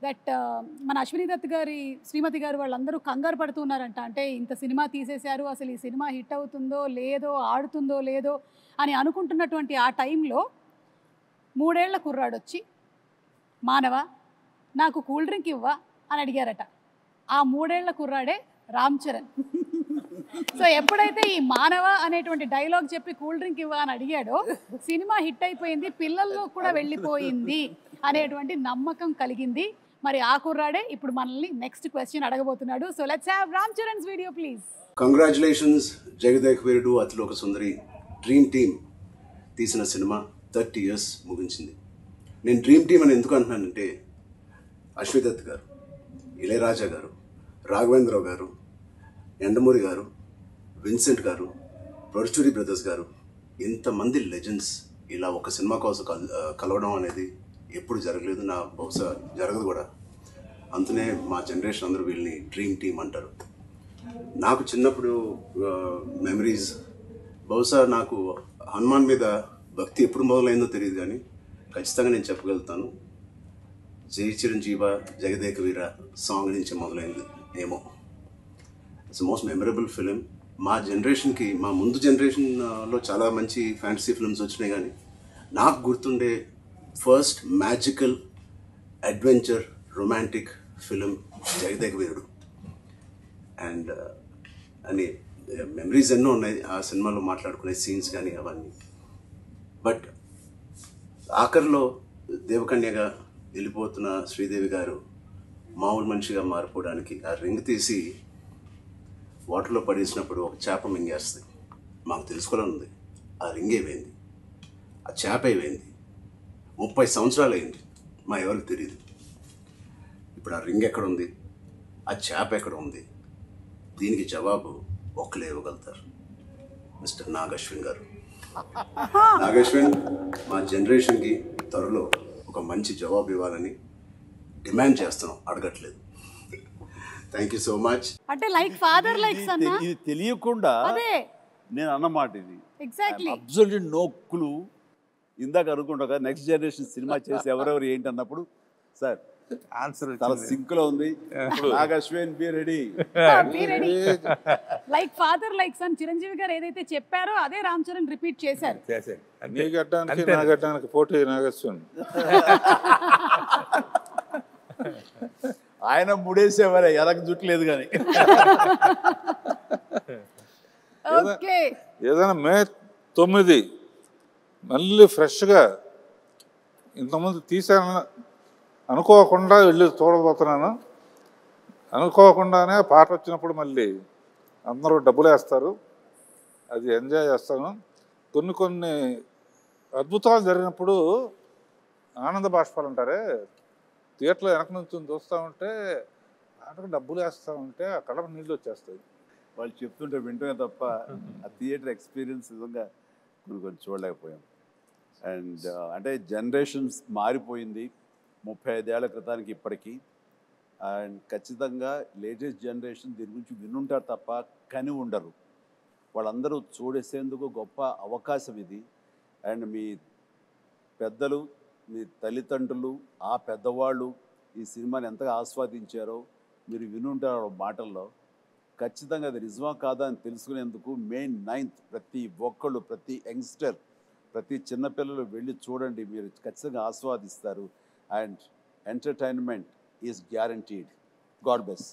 That మన అశ్విని దత్ గారి శ్రీమతి గారు వాళ్ళందరూ కంగారు పడుతున్నారంట. అంటే ఇంత సినిమా తీసేశారు, అసలు ఈ సినిమా హిట్ అవుతుందో లేదో, ఆడుతుందో లేదో అని అనుకుంటున్నటువంటి ఆ టైంలో 3 ఏళ్ల కుర్రాడొచ్చి, మానవ నాకు కూల్ డ్రింక్ ఇవ్వా అని అడిగారట. ఆ 3 ఏళ్ల కుర్రాడే రామ్ చరణ్. సో ఎప్పుడైతే ఈ మానవ అనేటువంటి డైలాగ్ చెప్పి కూల్ డ్రింక్ ఇవ్వా అని అడిగాడో, సినిమా హిట్ అయిపోయింది, పిల్లల్లో కూడా వెళ్ళిపోయింది అనేటువంటి నమ్మకం కలిగింది. మరి ఆ కుర్రాడే ఇప్పుడు మనల్ని నెక్స్ట్ క్వశ్చన్ అడగబోతున్నాడు. So let's have Ram Charan's video please. Congratulations Jagadeka Veerudu Athiloka Sundari dream team తీసిన సినిమా 30 years ముగించింది. నేను డ్రీమ్ టీమ్ అని ఎందుకు అంటున్నానంటే, అశ్విని దత్ గారు, ఇళయరాజా గారు, రాఘవేంద్రరావు గారు, ఎండమూరి గారు, విన్సెంట్ గారు, పరుచూరి బ్రదర్స్ గారు, ఇంతమంది లెజెండ్స్ ఇలా ఒక సినిమా కోసం కలవడం అనేది ఎప్పుడు జరగలేదు, నా బహుశా జరగదు కూడా. అందునే మా జనరేషన్ అందరూ వీళ్ళని డ్రీమ్ టీమ్ అంటారు. నాకు చిన్నప్పుడు మెమరీస్, బహుశా నాకు హనుమాన్ మీద భక్తి ఎప్పుడు మొదలైందో తెలియదు, కానీ ఖచ్చితంగా నేను చెప్పగలుగుతాను, జై చిరంజీవ జగదేక వీర సాంగ్ నుంచి మొదలైంది ఏమో. It's most memorable film. మా జనరేషన్కి, మా ముందు జనరేషన్లో చాలా మంచి ఫ్యాంటసీ ఫిల్మ్స్ వచ్చినాయి, కానీ నాకు గుర్తుండే first magical adventure romantic film Jagadeka Veerudu. And అని మెమరీస్ ఎన్నో ఉన్నాయి ఆ సినిమాలో, మాట్లాడుకునే సీన్స్ కానీ అవన్నీ. బట్ ఆఖరిలో దేవకన్యగా వెళ్ళిపోతున్న శ్రీదేవి గారు మామూలు మనిషిగా మారిపోవడానికి ఆ రింగ్ తీసి వాటర్లో పడేసినప్పుడు ఒక చేప మింగేస్తుంది. మాకు తెలుసుకోవాలని ఉంది, ఆ రింగ్ ఏమైంది, ఆ చేప ఏమైంది. 30 సంవత్సరాలు అయింది, మా ఎవరికి తెలియదు. ఇప్పుడు ఆ రింగ్ ఎక్కడ ఉంది, ఆ చేప ఎక్కడ ఉంది, దీనికి జవాబు ఒక్కలే ఇవ్వగలుగుతారు, మిస్టర్ నాగశ్విన్ గారు. నాగశ్విన్ మా జనరేషన్కి త్వరలో ఒక మంచి జవాబు ఇవ్వాలని డిమాండ్ చేస్తున్నాం, అడగట్లేదు. Thank you so much. అంటే లైక్ ఫాదర్ లైక్ సన్. ఇది తెలియకుండా అదే నేను అన్నమాట. ఇది ఎగ్జాక్ట్లీ అబ్సల్యూట్లీ నో క్లూ. ఇందాక అనుకుంటా నెక్స్ట్ జనరేషన్ సినిమా చేసి ఎవరెవరు ఏంటి అన్నప్పుడు, సార్ ఆన్సర్ చాలా సింక్ లో ఉంది. Nag Ashwin be ready. Like father like son Chiranjeevi గారు ఏదైతే చెప్పారో అదే రామ్ చరణ్ రిపీట్ చేశారు. నీ గడ్డానికి నా గడ్డానికి పోటీ నాగేశ్వన్. ఆయన ముడేసేవారే, ఎలకు జుట్లేదు కానీ. ఓకే, ఏదైనా మే 9 మళ్ళీ ఫ్రెష్గా ఇంతకుముందు తీసాను అనుకోకుండా వెళ్ళి చూడబోతున్నాను. అనుకోకుండానే పాట వచ్చినప్పుడు మళ్ళీ అందరూ డబ్బులు వేస్తారు, అది ఎంజాయ్ చేస్తాను. కొన్ని అద్భుతాలు జరిగినప్పుడు ఆనంద బాష్పాలు అంటారే, థియేటర్లో వెనక నుంచి చూస్తూ ఉంటే పాటకు డబ్బులు వేస్తూ ఉంటే ఆ కడప నీళ్ళు వచ్చేస్తాయి. వాళ్ళు చెప్తుంటే వింటమే తప్ప ఆ థియేటర్ ఎక్స్పీరియన్స్ నిజంగా కొన్ని చూడలేకపోయాం. అండ్ అంటే జనరేషన్స్ మారిపోయింది 35 ఏళ్ల క్రితానికి ఇప్పటికీ. అండ్ ఖచ్చితంగా లేటెస్ట్ జనరేషన్ దీని గురించి వినుంటారు తప్ప కని ఉండరు. వాళ్ళందరూ చూడేసేందుకు గొప్ప అవకాశం ఇది. అండ్ మీ పెద్దలు, మీ తల్లిదండ్రులు, ఆ పెద్దవాళ్ళు ఈ సినిమాని ఎంతగా ఆస్వాదించారో మీరు వినుంటారు మాటల్లో. ఖచ్చితంగా అది నిజమా కాదా అని తెలుసుకునేందుకు May 9th ప్రతి ఒక్కళ్ళు, ప్రతి యంగ్స్టర్, ప్రతి చిన్నపిల్లలు వెళ్ళి చూడండి, మీరు ఖచ్చితంగా ఆస్వాదిస్తారు. And entertainment is guaranteed. God bless.